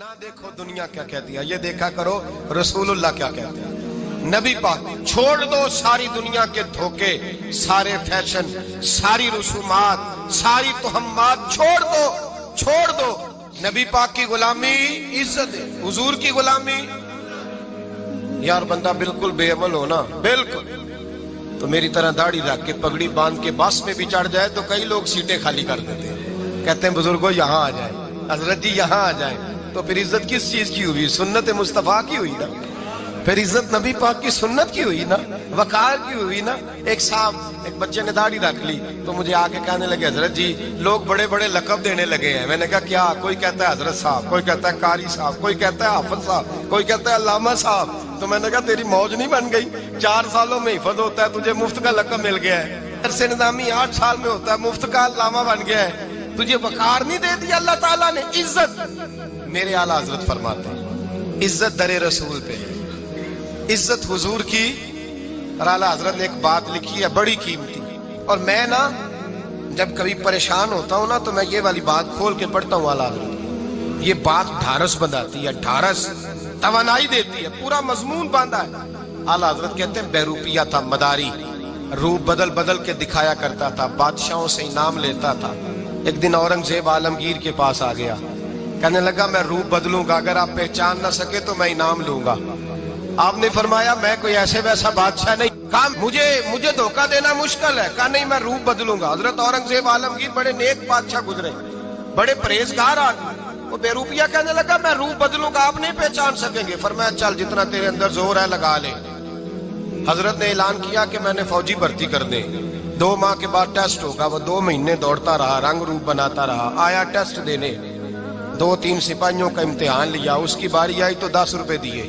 ना देखो दुनिया क्या कहती है, ये देखा करो रसूलुल्लाह क्या कहते हैं। नबी पाक छोड़ दो सारी दुनिया के धोखे, सारे फैशन, सारी रसूमात, सारी तोहम्मात छोड़ दो। नबी पाक की गुलामी इज्जत है, हुजूर की गुलामी। यार बंदा बिल्कुल बेअमल हो ना, बिल्कुल, तो मेरी तरह दाढ़ी रख के पगड़ी बांध के बस में भी चढ़ जाए तो कई लोग सीटें खाली कर देते हैं, कहते हैं बुजुर्गो यहाँ आ जाए, हजरत जी यहाँ आ जाए। तो फिर इज्जत किस चीज की हुई? सुन्नत मुस्तफा की हुई ना, फिर इज्जत नबी पाक की सुन्नत की हुई ना, वकार की हुई ना। एक साहब, एक बच्चे ने दाढ़ी रख ली तो मुझे आके कहने लगे हजरत जी लोग बड़े बड़े लकब देने लगे हैं। मैंने कहा क्या? कोई कहता है हजरत साहब, कोई कहता है कारी साहब, कोई कहता है हाफिज साहब, कोई कहता है अल्लामा साहब। तो मैंने कहा तेरी मौज नहीं बन गई? 4 सालों में हिफज होता है, तुझे मुफ्त का लकब मिल गया है। अरसे निजामी 8 साल में होता है, मुफ्त का अल्लामा बन गया है। तुझे वकार नहीं दे दिया अल्लाह ताला ने, इज्जत। मेरे आला हजरत फरमाते हैं इज्जत दरे रसूल पे है, इज्जत हुजूर की। और आला हजरत ने एक बात लिखी है बड़ी कीमती, और मैं ना जब कभी परेशान होता हूं ना तो मैं ये वाली बात खोल के पढ़ता हूँ आला हजरत। ये बात ढारस बनाती है, ढारस तवानाई देती है, पूरा मजमून बांधा है। आला हजरत कहते हैं बेरूपिया था मदारी, रूप बदल बदल के दिखाया करता था, बादशाहों से इनाम लेता था। एक दिन औरंगजेब आलमगीर के पास आ गया, कहने लगा मैं रूप बदलूंगा, अगर आप पहचान ना सके तो मैं इनाम लूंगा। आपने फरमाया मैं कोई ऐसे वैसा बादशाह नहीं, कहा मुझे धोखा देना मुश्किल है, कहा नहीं मैं रूप बदलूंगा। हजरत औरंगजेब आलमगीर बड़े नेक बादशाह गुजरे, बड़े परहेजगार आदमी। वो बेरूपिया कहने लगा मैं रूप बदलूंगा, आप नहीं पहचान सकेंगे। फरमाया चल जितना तेरे अंदर जोर है लगा ले। हजरत ने ऐलान किया कि मैंने फौजी भर्ती कर दे, 2 माह के बाद टेस्ट होगा। वो 2 महीने दौड़ता रहा, रंग रूप बनाता रहा, आया टेस्ट देने, 2-3 सिपाहियों का इम्तिहान लिया, उसकी बारी आई तो 10 रुपए दिए।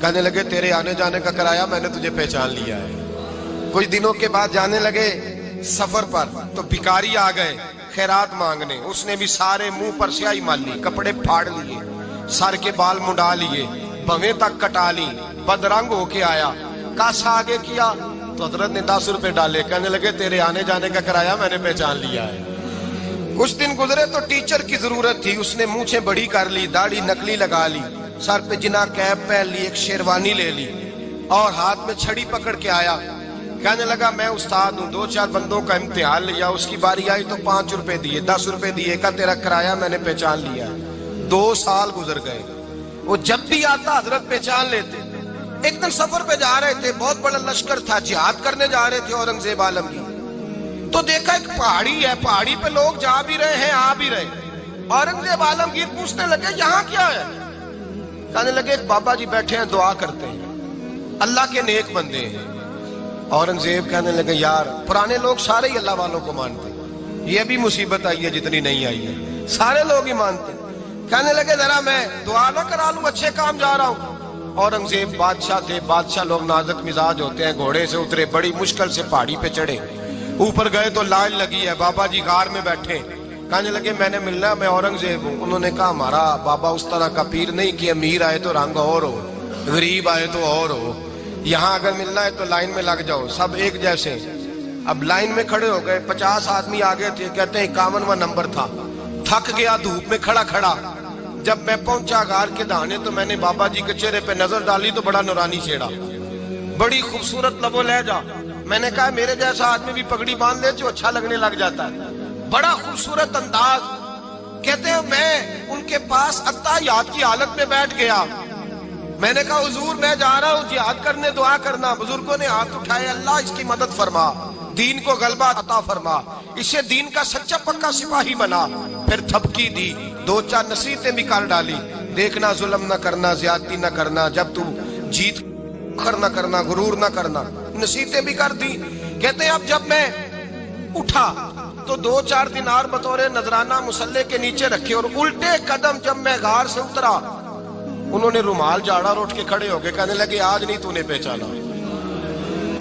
कहने लगे तेरे आने जाने का किराया मैंने तुझे पहचान लिया है। कुछ दिनों के बाद जाने लगे सफर पर तो भिखारी आ गए खैरात मांगने। उसने भी सारे मुंह पर स्याही माली, कपड़े फाड़ लिए, सर के बाल मुंडा लिए, भवें तक कटा ली, बदरंग होके आया। कासा आगे किया तो हजरत ने 10 रुपए डाले, कहने लगे तेरे आने जाने का किराया मैंने पहचान लिया है। कुछ दिन गुजरे तो टीचर की जरूरत थी, उसने मूछें बड़ी कर ली, दाढ़ी नकली लगा ली, सर पे जिना कैप पहन ली, एक शेरवानी ले ली और हाथ में छड़ी पकड़ के आया। कहने लगा मैं उस्ताद हूँ, 2-4 बंदों का इम्तिहान लिया, उसकी बारी आई तो 5 रुपए दिए, 10 रुपए दिए, का तेरा किराया मैंने पहचान लिया। 2 साल गुजर गए, वो जब भी आता हजरत पहचान लेते। एक दिन सफर पे जा रहे थे, बहुत बड़ा लश्कर था, जिहाद करने जा रहे थे औरंगजेब आलमगीर। तो देखा एक पहाड़ी है, पहाड़ी पे लोग जा भी रहे हैं आ भी रहे। औरंगजेब आलमगीर पूछने लगे यहाँ क्या है? कहने लगे बाबा जी बैठे हैं दुआ करते हैं, अल्लाह के नेक बंदे हैं। औरंगजेब कहने लगे यार पुराने लोग सारे ही अल्लाह वालों को मानते, ये अभी मुसीबत आई है जितनी नहीं आई है, सारे लोग ही मानते। कहने लगे जरा मैं दुआ ना करा लूं, अच्छे काम जा रहा हूं। औरंगजेब बादशाह थे, बादशाह लोग नाजुक मिजाज होते हैं। घोड़े से उतरे, बड़ी मुश्किल से पहाड़ी पे चढ़े, ऊपर गए तो लाइन लगी है, बाबा जी गार में बैठे। कहने लगे मैंने मिलना, मैं औरंगजेब हूँ। उन्होंने कहा हमारा बाबा उस तरह का पीर नहीं कि अमीर आए तो रंग और हो, गरीब आए तो और हो, यहाँ अगर मिलना है तो लाइन में लग जाओ, सब एक जैसे। अब लाइन में खड़े हो गए, 50 आदमी आगे थे, कहते हैं 51वां नंबर था। थक गया धूप में खड़ा खड़ा। जब मैं पहुंचा गार के दाने तो मैंने बाबा जी के चेहरे पे नजर डाली तो बड़ा नूरानी चेहरा, बड़ी खूबसूरत लबो लहजा। मैंने कहा मेरे जैसा आदमी भी पगड़ी बांध ले जो अच्छा लगने लग जाता है, बड़ा खूबसूरत अंदाज। कहते हैं मैं उनके पास अत्ताहियात की हालत में बैठ गया। मैंने कहा हुजूर मैं जा रहा हूँ जिहाद करने, दुआ करना। बुजुर्गों ने हाथ उठाए, अल्लाह इसकी मदद फरमा, दीन को गलबा अता फरमा, इसे दीन का सच्चा पक्का सिपाही बना। फिर थपकी दी, 2-4 नसीहतें भी कर डाली, देखना जुल्म न करना, ज्यादती न करना, जब तू जीत खर न करना, गुरूर न करना, नसीहतें भी कर दी। कहते अब जब मैं उठा तो 2-4 दिनार बतौरे नजराना मुसल्ले के नीचे रखे, और उल्टे कदम जब मैं गार से उतरा उन्होंने रुमाल झाड़ा और उठ के खड़े हो गए। कहने लगे आज नहीं तूने पहचाना,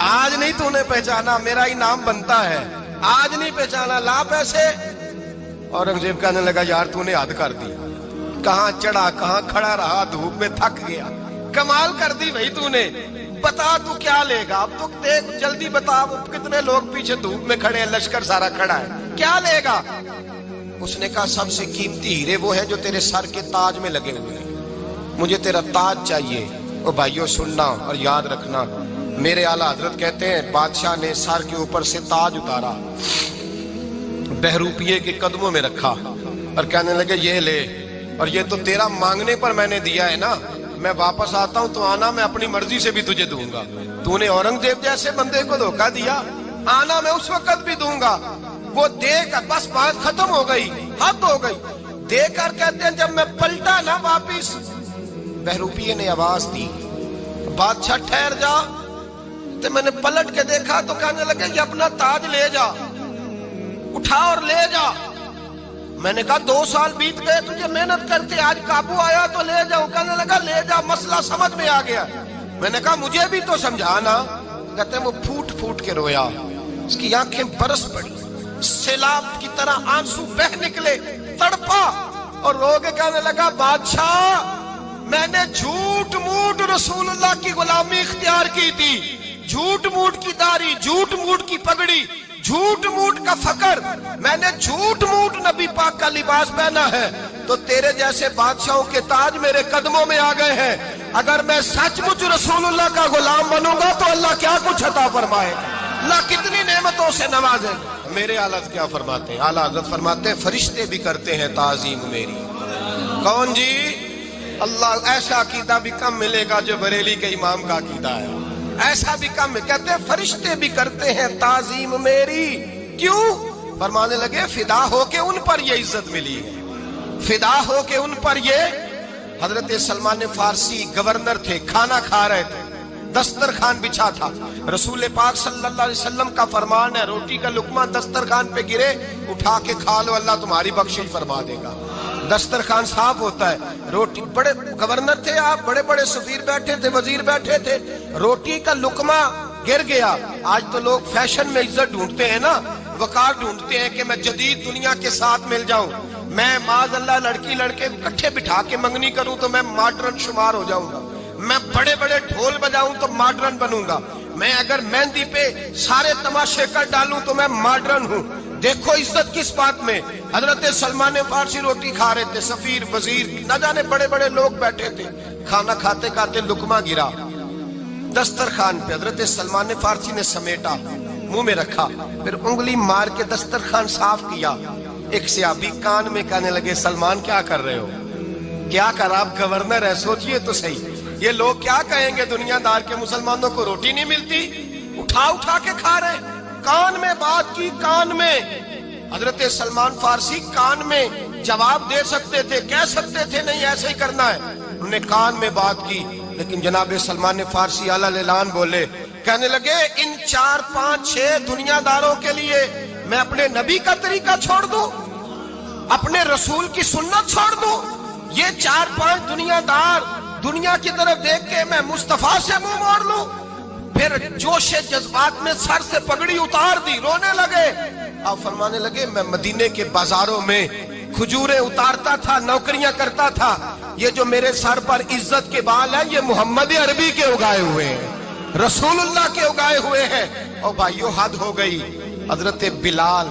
आज नहीं तूने पहचाना, मेरा इनाम बनता है, आज नहीं पहचाना, ला पैसे। औरंगजेब कहने लगा यार तूने हद कर दी, कहाँ चढ़ा कहाँ खड़ा रहा, धूप में थक गया, कमाल कर दी भाई तूने। बता तू क्या लेगा, अब तो देख जल्दी बता, कितने लोग पीछे धूप में खड़े हैं, लश्कर सारा खड़ा है, क्या लेगा? اس نے کہا سب سے قیمتی ہیرے وہ ہیں جو تیرے سر کے تاج میں لگے ہوئے ہیں، مجھے تیرا تاج چاہیے۔ او بھائیو سننا اور یاد رکھنا، میرے اعلیٰ حضرت کہتے ہیں بادشاہ نے سر کے اوپر سے تاج اتارا، بہروپیے کے قدموں میں رکھا اور کہنے لگے یہ لے، اور یہ تو تیرا مانگنے پر میں نے دیا ہے نا، میں واپس آتا ہوں تو آنا میں اپنی مرضی سے بھی تجھے دوں گا۔ تو نے اورنگزیب جیسے بندے کو دھوکہ دیا، آنا میں اس وقت بھی دوں گا۔ وہ دے کر بس بات ختم ہو گئی، حد ہو گئی۔ دے کر کہتے ہیں جب میں پلٹا نا واپس، بہروپیے نے آواز دی بادشاہ ٹھہر جا، تو میں نے پلٹ کے دیکھا تو کہنے لگے یہ اپنا تاج لے جا، اٹھا اور لے جا۔ میں نے کہا 2 سال بیت گئے تجھے محنت کرتے، آج قابو آیا تو لے جاؤ۔ کہنے لگا لے جا، مسئلہ سمجھ میں آ گیا۔ میں نے کہا مجھے بھی تو سمجھانا۔ کہتے ہیں وہ پھوٹ پھوٹ کے رویا، اس کی آنکھیں برس پڑی، سیلاب کی طرح آنسو بہ نکلے، تڑپا اور رو کے کہنے لگا بادشاہ میں نے جھوٹ موٹ رسول اللہ کی غلامی اختیار کی تھی، جھوٹ موٹ کی داڑھی، جھوٹ موٹ کی پگڑی، جھوٹ موٹ کا فقر، میں نے جھوٹ موٹ نبی پاک کا لباس پہنا ہے، تو تیرے جیسے بادشاہوں کے تاج میرے قدموں میں آ گئے ہیں۔ اگر میں سچ مچ رسول اللہ کا غلام بنوں گا تو اللہ کیا کچھ عطا فرمائے گا، اللہ کتنی نعمتوں سے نوازے گا۔ میرے اعلیٰ کیا فرماتے ہیں؟ اعلیٰ حضرت فرماتے ہیں فرشتے بھی کرتے ہیں تعظیم میری۔ کون جی؟ اللہ ایسا عقیدہ بھی کم ملے گا جو بریلی کے امام کا عقیدہ ہے، ایسا بھی کم۔ کہتے ہیں فرشتے بھی کرتے ہیں تعظیم میری۔ کیوں؟ فرمانے لگے فدا ہو کے ان پر یہ عزت ملی ہے، فدا ہو کے ان پر یہ۔ حضرت سلمان فارسی گورنر تھے، کھانا کھا رہے تھے، دسترخوان بچھا تھا، رسول پاک صلی اللہ علیہ وسلم کا فرمان ہے روٹی کا لقمہ دسترخوان پہ گرے اٹھا کے کھا لو، اللہ تمہاری بخشش فرما دے گا۔ دسترخوان صاف ہوتا ہے، روٹی، بڑے گورنر تھے آپ، بڑے بڑے سفیر بیٹھے تھے، وزیر بیٹھے تھے، روٹی کا لقمہ گر گیا۔ آج تو لوگ فیشن میں عزت ڈھونڈتے ہیں نا، وقار ڈھونڈتے ہیں کہ میں جدید دنیا کے ساتھ مل جاؤں، میں معاذ اللہ لڑکی لڑکے اکٹھے بٹھا کے منگنی کروں تو میں ماڈرن شمار ہو جاؤں گا، میں بڑے بڑے ڈھول بجاؤں تو ماڈرن بنوں گا، میں اگر مہندی پہ سارے تماشے کر ڈالوں تو میں ماڈرن ہوں۔ دیکھو عزت کس بات میں۔ حضرت سلمان فارسی روٹی کھا رہے تھے، سفیر وزیر نہ جانے بڑے بڑے لوگ بیٹھے تھے، کھانا کھاتے کھاتے لقمہ گرا دسترخوان پہ، حضرت سلمان فارسی نے سمیٹا، منہ میں رکھا، پھر انگلی مار کے دسترخوان صاف کیا۔ ایک صحابی کان میں کہنے لگے سلمان کیا کر رہے ہو، کیا کر، آپ گورنر ہے، سوچئے تو صحیح، یہ لوگ کیا کہیں گے دنیا دار کے مسلمانوں کو روٹی نہیں ملتی، اٹھا اٹھا کے کھا رہے۔ کان میں بات کی، کان میں۔ حضرت سلمان فارسی کان میں جواب دے سکتے تھے، کہہ سکتے تھے نہیں ایسے ہی کرنا ہے، انہوں نے کان میں بات کی، لیکن جناب سلمان فارسی اعلیٰ اعلان بولے، کہنے لگے ان 4 5 6 دنیا داروں کے لیے میں اپنے نبی کا طریقہ چھوڑ دوں، اپنے رسول کی سنت چھوڑ دوں؟ یہ 4 5 دنیا دار دنیا کی طرف دیکھ کے میں مصطفیٰ سے منہ موڑ لوں؟ پھر جوش جذبات میں سر سے پگڑی اتار دی، رونے لگے۔ آپ فرمانے لگے میں مدینے کے بازاروں میں کھجوریں اتارتا تھا، نوکریاں کرتا تھا، یہ جو میرے سر پر عزت کے بال ہیں یہ محمد عربی کے اگائے ہوئے ہیں، رسول اللہ کے اگائے ہوئے ہیں۔ اور بھائیو حد ہو گئی۔ حضرت بلال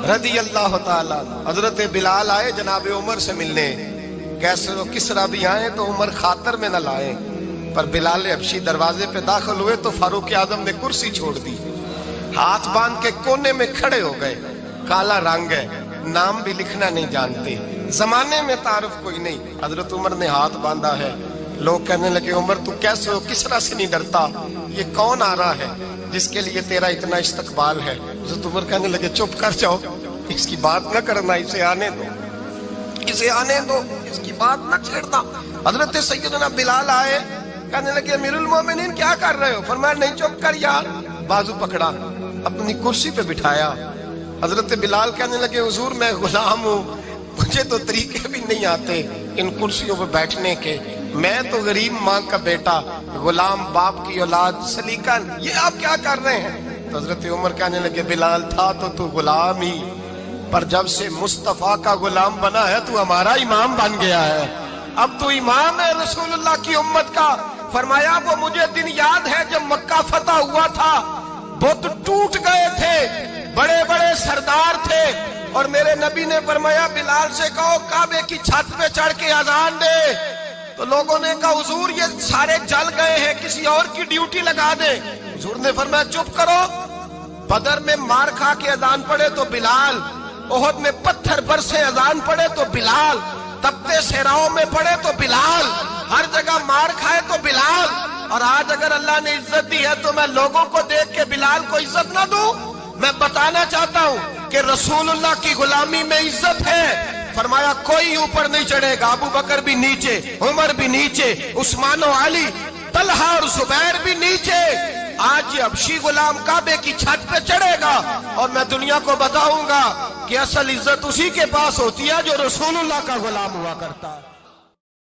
رضی اللہ تعالیٰ، حضرت بلال آئے جناب عمر سے ملنے، کیسے وہ کسرا بھی آئے تو عمر خاطر میں نہ لائے، پر بلال حبشی دروازے پہ داخل ہوئے تو فاروق اعظم نے کرسی چھوڑ دی، ہاتھ باندھ کے کونے میں کھڑے ہو گئے، کالا رنگ ہے، نام بھی لکھنا نہیں جانتے، زمانے میں تعارف کوئی نہیں، حضرت عمر نے ہاتھ باندھا ہے۔ لوگ کہنے لگے عمر تو کیسے ہو، کسرا سے نہیں ڈرتا، یہ کون آ رہا ہے جس کے لیے تیرا اتنا استقبال ہے؟ حضرت عمر کہنے لگے چپ کر جاؤ، اس کی بات نہ کرنا، اسے آنے دو، اسے آنے دو، اس کی بات نہ چھیڑنا۔ حضرت سیدنا بلال آئے، کہنے لگے امیر المومنین کیا کر رہے ہو؟ فرمایا نہیں چپ کر یار، بازو پکڑا، اپنی کرسی پہ بٹھایا۔ حضرت بلال کہنے لگے حضور میں غلام ہوں، مجھے تو طریقے بھی نہیں آتے ان کرسیوں پہ بیٹھنے کے، میں تو غریب ماں کا بیٹا، غلام باپ کی اولاد، سلیقن، یہ آپ کیا کر رہے ہیں؟ تو حضرت عمر کہنے لگے بلال تھا تو غلام ہی، پر جب سے مصطفیٰ کا غلام بنا ہے تو ہمارا امام بن گیا ہے، اب تو امام ہے رسول اللہ کی امت کا۔ فرمایا وہ مجھے دن یاد ہے جب مکہ فتح ہوا تھا، बुत टूट गए थे, बड़े बड़े सरदार थे, और मेरे नबी ने फरमाया बिलाल से कहो काबे की छत पे चढ़ के अजान दे। तो लोगों ने कहा हुजूर ये सारे जल गए हैं, किसी और की ड्यूटी लगा दे। हुजूर ने फरमाया चुप करो, बदर में मार खा के अजान पड़े तो बिलाल, ओहद में पत्थर बरसे अजान पड़े तो बिलाल, तपते सहराओं में पड़े तो बिलाल, हर जगह मार खाए तो बिलाल। और आज अगर अल्लाह ने इज्जत दी है तो मैं लोगों को देख के बिलाल को इज्जत ना दूं? मैं बताना चाहता हूं कि रसूलुल्लाह की गुलामी में इज्जत है। फरमाया कोई ऊपर नहीं चढ़ेगा, अबू बकर भी नीचे, उमर भी नीचे, उस्मान और अली, तलहा और जुबैर भी नीचे। आज ये हबशी गुलाम काबे की छत पे चढ़ेगा और मैं दुनिया को बताऊंगा कि असल इज्जत उसी के पास होती है जो रसूलुल्लाह का गुलाम हुआ करता है।